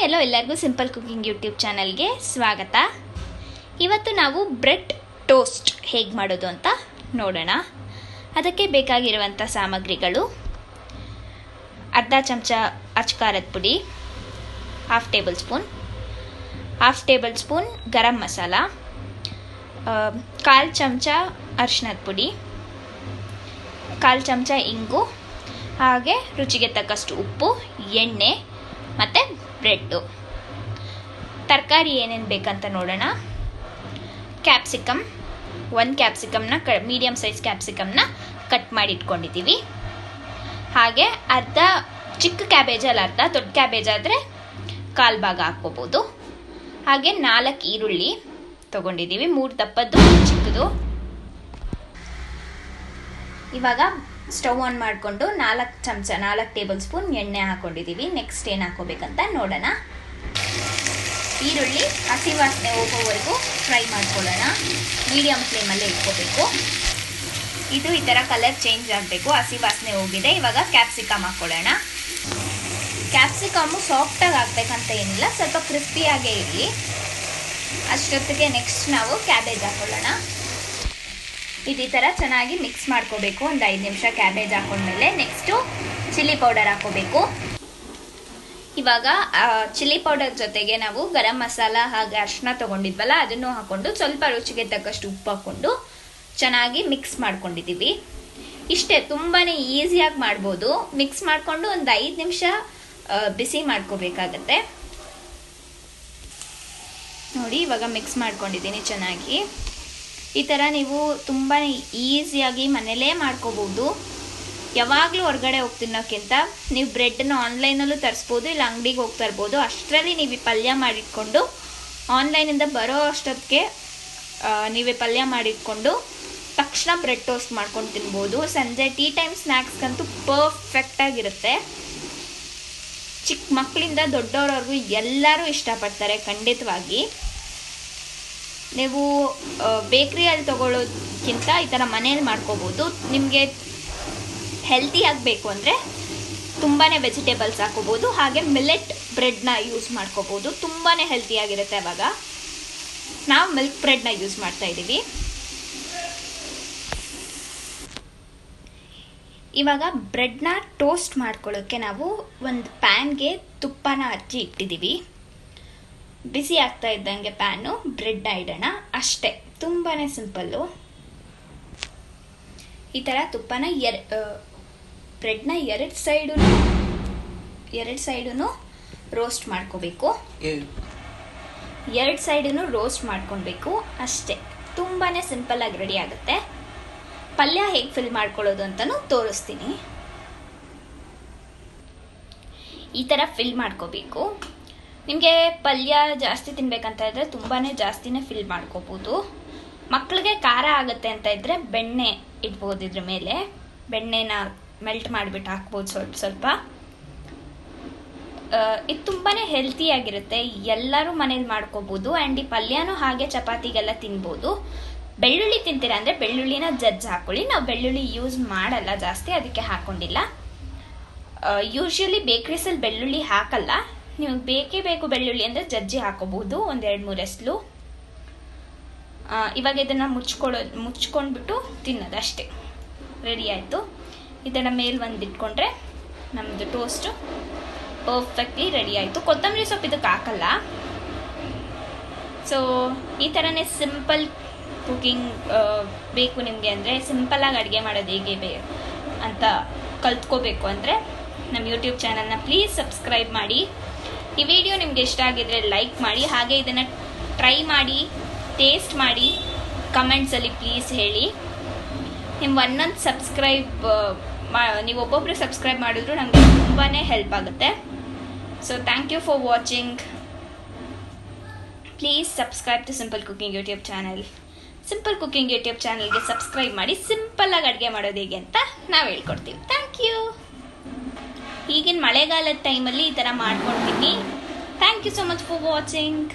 Hello ಎಲ್ಲರಿಗೂ simple cooking YouTube ಚಾನಲ್ಗೆ ಸ್ವಾಗತ. ಇವತ್ತು ನಾವು ಬ್ರೆಡ್ ಟೋಸ್ಟ್ ಹೇಗೆ ಮಾಡೋದು ಅಂತ ನೋಡೋಣ. ಅದಕ್ಕೆ ಬೇಕಾಗಿರುವಂಥ ಸಾಮಗ್ರಿಗಳು: ಅರ್ಧ ಚಮಚ ಅಚ್ಕಾರದ ಪುಡಿ, half table spoon garam masala, 1/4 ಚಮಚ ಅರಿಶಿಣದ ಪುಡಿ, 1/4 ಚಮಚ ಇಂಗು, ಹಾಗೆ ರುಚಿಗೆ ತಕ್ಕಷ್ಟು ಉಪ್ಪು, ಎಣ್ಣೆ ಮತ್ತು ಬ್ರೆಡ್ಡು. ತರಕಾರಿ ಏನೇನು ಬೇಕಂತ ನೋಡೋಣ. ಕ್ಯಾಪ್ಸಿಕಮ್, 1 ಕ್ಯಾಪ್ಸಿಕಮ್ನ ಮೀಡಿಯಮ್ ಸೈಜ್ ಕ್ಯಾಪ್ಸಿಕಮ್ನ ಕಟ್ ಮಾಡಿ ಇಟ್ಕೊಂಡಿದ್ದೀವಿ. ಹಾಗೆ ಅರ್ಧ ಚಿಕ್ಕ ಕ್ಯಾಬೇಜಲ್ಲಿ ಅರ್ಧ, ದೊಡ್ಡ ಕ್ಯಾಬೇಜ್ ಆದರೆ 1/4 ಭಾಗ ಹಾಕ್ಕೋಬೋದು. ಹಾಗೆ 4 ಈರುಳ್ಳಿ ತೊಗೊಂಡಿದ್ದೀವಿ, 3 ದಪ್ಪದ್ದು, 1 ಚಿಕ್ಕದು. ಇವಾಗ ಸ್ಟವ್ ಆನ್ ಮಾಡಿಕೊಂಡು 4 ಟೇಬಲ್ ಸ್ಪೂನ್ ಎಣ್ಣೆ ಹಾಕೊಂಡಿದ್ದೀವಿ. ನೆಕ್ಸ್ಟ್ ಏನು ಹಾಕೋಬೇಕಂತ ನೋಡೋಣ. ಈರುಳ್ಳಿ ಹಸಿ ವಾಸನೆ ಹೋಗೋವರೆಗೂ ಫ್ರೈ ಮಾಡ್ಕೊಳ್ಳೋಣ. ಮೀಡಿಯಮ್ ಫ್ಲೇಮಲ್ಲೇ ಇಟ್ಕೋಬೇಕು. ಇದು ಈ ಥರ ಕಲರ್ ಚೇಂಜ್ ಆಗಬೇಕು, ಹಸಿ ವಾಸನೆ ಹೋಗಿದೆ. ಇವಾಗ ಕ್ಯಾಪ್ಸಿಕಮ್ ಹಾಕ್ಕೊಳ್ಳೋಣ. ಕ್ಯಾಪ್ಸಿಕಮ್ಮು ಸಾಫ್ಟಾಗಿ ಹಾಕ್ಬೇಕಂತ ಏನಿಲ್ಲ, ಸ್ವಲ್ಪ ಕ್ರಿಸ್ಪಿಯಾಗೇ ಇರಲಿ. ಅಷ್ಟೊತ್ತಿಗೆ ನೆಕ್ಸ್ಟ್ ನಾವು ಕ್ಯಾಬೇಜ್ ಹಾಕ್ಕೊಳ್ಳೋಣ. ಈ ಥರ ಚೆನ್ನಾಗಿ ಮಿಕ್ಸ್ ಮಾಡ್ಕೋಬೇಕು. ಒಂದು 5 ನಿಮಿಷ ಕ್ಯಾಬೇಜ್ ಹಾಕೊಂಡ್ಮೇಲೆ ನೆಕ್ಸ್ಟು ಚಿಲ್ಲಿ ಪೌಡರ್ ಹಾಕೋಬೇಕು. ಇವಾಗ ಚಿಲ್ಲಿ ಪೌಡರ್ ಜೊತೆಗೆ ನಾವು ಗರಂ ಮಸಾಲ ಹಾಗೆ ಅರಿಶಿನ ತೊಗೊಂಡಿದ್ವಲ್ಲ, ಅದನ್ನು ಹಾಕ್ಕೊಂಡು ಸ್ವಲ್ಪ ರುಚಿಗೆ ತಕ್ಕಷ್ಟು ಉಪ್ಪು ಹಾಕ್ಕೊಂಡು ಚೆನ್ನಾಗಿ ಮಿಕ್ಸ್ ಮಾಡ್ಕೊಂಡಿದ್ದೀವಿ. ಇಷ್ಟೇ, ತುಂಬಾ ಈಸಿಯಾಗಿ ಮಾಡ್ಬೋದು. ಮಿಕ್ಸ್ ಮಾಡಿಕೊಂಡು ಒಂದು 5 ನಿಮಿಷ ಬಿಸಿ ಮಾಡ್ಕೋಬೇಕಾಗತ್ತೆ. ನೋಡಿ, ಇವಾಗ ಮಿಕ್ಸ್ ಮಾಡ್ಕೊಂಡಿದ್ದೀನಿ ಚೆನ್ನಾಗಿ. ಈ ಥರ ನೀವು ತುಂಬಾ ಈಸಿಯಾಗಿ ಮನೇಲೇ ಮಾಡ್ಕೋಬೋದು. ಯಾವಾಗಲೂ ಹೊರಗಡೆ ಹೋಗಿ ತಿನ್ನೋಕ್ಕಿಂತ ನೀವು ಬ್ರೆಡ್ನ ಆನ್ಲೈನಲ್ಲೂ ತರಿಸ್ಬೋದು, ಇಲ್ಲ ಅಂಗಡಿಗೆ ಹೋಗಿ ತರ್ಬೋದು. ಅಷ್ಟರಲ್ಲಿ ನೀವು ಪಲ್ಯ ಮಾಡಿಟ್ಕೊಂಡು ಆನ್ಲೈನಿಂದ ಬರೋ ಅಷ್ಟೊತ್ತಿಗೆ ನೀವೇ ಪಲ್ಯ ಮಾಡಿಟ್ಕೊಂಡು ತಕ್ಷಣ ಬ್ರೆಡ್ ಟೋಸ್ಟ್ ಮಾಡ್ಕೊಂಡು ತಿನ್ಬೋದು. ಸಂಜೆ ಟೀ ಟೈಮ್ ಸ್ನ್ಯಾಕ್ಸ್ಗಂತೂ ಪರ್ಫೆಕ್ಟಾಗಿರುತ್ತೆ. ಚಿಕ್ಕ ಮಕ್ಕಳಿಂದ ದೊಡ್ಡವ್ರವ್ರಿಗೂ ಎಲ್ಲರೂ ಇಷ್ಟಪಡ್ತಾರೆ ಖಂಡಿತವಾಗಿ. ನೀವು ಬೇಕ್ರಿಯಲ್ಲಿ ತೊಗೊಳ್ಳೋದಕ್ಕಿಂತ ಈ ಥರ ಮನೇಲಿ ಮಾಡ್ಕೋಬೋದು. ನಿಮಗೆ ಹೆಲ್ತಿ ಆಗಬೇಕು ಅಂದರೆ ತುಂಬಾ ವೆಜಿಟೇಬಲ್ಸ್ ಹಾಕೋಬೋದು. ಹಾಗೆ ಮಿಲೆಟ್ ಬ್ರೆಡ್ನ ಯೂಸ್ ಮಾಡ್ಕೋಬೋದು, ತುಂಬಾ ಹೆಲ್ತಿಯಾಗಿರುತ್ತೆ. ಅವಾಗ ನಾವು ಮಿಲ್ಕ್ ಬ್ರೆಡ್ನ ಯೂಸ್ ಮಾಡ್ತಾ ಇದ್ದೀವಿ. ಇವಾಗ ಬ್ರೆಡ್ನ ಟೋಸ್ಟ್ ಮಾಡ್ಕೊಳ್ಳೋಕ್ಕೆ ನಾವು ಒಂದು ಪ್ಯಾನ್ಗೆ ತುಪ್ಪನ ಹಚ್ಚಿ ಇಟ್ಟಿದ್ದೀವಿ. ಬಿಸಿ ಆಗ್ತಾ ಇದ್ದಂಗೆ ಪ್ಯಾನು ಬ್ರೆಡ್ನ ಇಡೋಣ. ಅಷ್ಟೇ, ತುಂಬಾ ಸಿಂಪಲ್ಲು. ಈ ಥರ ತುಪ್ಪನ ಬ್ರೆಡ್ನ ಎರಡು ಸೈಡೂ ರೋಸ್ಟ್ ಮಾಡ್ಕೋಬೇಕು. 2 ಸೈಡೂ ರೋಸ್ಟ್ ಮಾಡ್ಕೊಳ್ಬೇಕು. ಅಷ್ಟೇ, ತುಂಬಾ ಸಿಂಪಲ್ಲಾಗಿ ರೆಡಿ ಆಗುತ್ತೆ. ಪಲ್ಯ ಹೇಗೆ ಫಿಲ್ ಮಾಡ್ಕೊಳ್ಳೋದು ಅಂತಲೂ ತೋರಿಸ್ತೀನಿ. ಈ ಥರ ಫಿಲ್ ಮಾಡ್ಕೋಬೇಕು. ನಿಮಗೆ ಪಲ್ಯ ಜಾಸ್ತಿ ತಿನ್ಬೇಕಂತ ಇದ್ದರೆ ತುಂಬಾ ಜಾಸ್ತಿನೇ ಫಿಲ್ ಮಾಡ್ಕೋಬೋದು. ಮಕ್ಕಳಿಗೆ ಖಾರ ಆಗುತ್ತೆ ಅಂತ ಇದ್ದರೆ ಬೆಣ್ಣೆ ಇಡ್ಬೋದು. ಇದ್ರ ಮೇಲೆ ಬೆಣ್ಣೆನ ಮೆಲ್ಟ್ ಮಾಡಿಬಿಟ್ಟು ಹಾಕ್ಬೋದು ಸ್ವಲ್ಪ. ಇದು ತುಂಬಾ ಹೆಲ್ತಿಯಾಗಿರುತ್ತೆ, ಎಲ್ಲರೂ ಮನೇಲಿ ಮಾಡ್ಕೋಬೋದು. ಆ್ಯಂಡ್ ಈ ಪಲ್ಯನೂ ಹಾಗೆ ಚಪಾತಿಗೆಲ್ಲ ತಿನ್ಬೋದು. ಬೆಳ್ಳುಳ್ಳಿ ತಿಂತೀರಾ ಅಂದರೆ ಬೆಳ್ಳುಳ್ಳಿನ ಜಜ್ಜಿ ಹಾಕೊಳ್ಳಿ. ನಾವು ಬೆಳ್ಳುಳ್ಳಿ ಯೂಸ್ ಮಾಡಲ್ಲ ಜಾಸ್ತಿ, ಅದಕ್ಕೆ ಹಾಕ್ಕೊಂಡಿಲ್ಲ. ಯೂಶ್ವಲಿ ಬೇಕ್ರೀಸಲ್ಲಿ ಬೆಳ್ಳುಳ್ಳಿ ಹಾಕಲ್ಲ. ನೀವು ಬೇಕೇ ಬೇಕು ಬೆಳ್ಳುಳ್ಳಿ ಅಂದರೆ ಜಜ್ಜಿ ಹಾಕೋಬಹುದು, ಒಂದು 2-3 ಎಸ್ಲು. ಇವಾಗ ಇದನ್ನು ಮುಚ್ಕೊಂಡ್ಬಿಟ್ಟು ತಿನ್ನೋದು ಅಷ್ಟೇ. ರೆಡಿ ಆಯಿತು. ಇದನ್ನು ಮೇಲೆ ಒಂದು ಇಟ್ಕೊಂಡ್ರೆ ನಮ್ಮದು ಟೋಸ್ಟು ಪರ್ಫೆಕ್ಟ್ಲಿ ರೆಡಿ ಆಯಿತು. ಕೊತ್ತಂಬರಿ ಸೊಪ್ಪು ಇದಕ್ಕೆ ಹಾಕಲ್ಲ. ಸೊ ಈ ಥರನೇ ಸಿಂಪಲ್ ಕುಕಿಂಗ್ ಬೇಕು ನಿಮಗೆ ಅಂದರೆ, ಸಿಂಪಲ್ಲಾಗಿ ಅಡುಗೆ ಮಾಡೋದು ಹೇಗೆ ಅಂತ ಕಲ್ತ್ಕೋಬೇಕು ಅಂದರೆ ನಮ್ಮ ಯೂಟ್ಯೂಬ್ ಚಾನಲ್ನ ಪ್ಲೀಸ್ ಸಬ್ಸ್ಕ್ರೈಬ್ ಮಾಡಿ. ಈ ವಿಡಿಯೋ ನಿಮಗೆ ಇಷ್ಟ ಆಗಿದ್ರೆ ಲೈಕ್ ಮಾಡಿ. ಹಾಗೆ ಇದನ್ನು ಟ್ರೈ ಮಾಡಿ, ಟೇಸ್ಟ್ ಮಾಡಿ, ಕಮೆಂಟ್ಸಲ್ಲಿ ಪ್ಲೀಸ್ ಹೇಳಿ. ನಿಮ್ಮ ಒಂದೊಂದು ನೀವು ಒಬ್ಬೊಬ್ಬರು ಸಬ್ಸ್ಕ್ರೈಬ್ ಮಾಡಿದ್ರು ನಮಗೆ ತುಂಬಾ ಹೆಲ್ಪ್ ಆಗುತ್ತೆ. So thank you for watching. Please subscribe to simple cooking YouTube channel. Simple cooking YouTube ಚಾನಲ್ಗೆ ಸಬ್ಸ್ಕ್ರೈಬ್ ಮಾಡಿ. ಸಿಂಪಲ್ಲಾಗಿ ಅಡುಗೆ ಮಾಡೋದು ಹೇಗೆ ಅಂತ ನಾವು ಹೇಳ್ಕೊಡ್ತೀವಿ. Thank you. ಈಗಿನ ಮಳೆಗಾಲದ ಟೈಮಲ್ಲಿ ಈ ಥರ ಮಾಡ್ಕೊಳ್ತೀನಿ. Thank you so much for watching.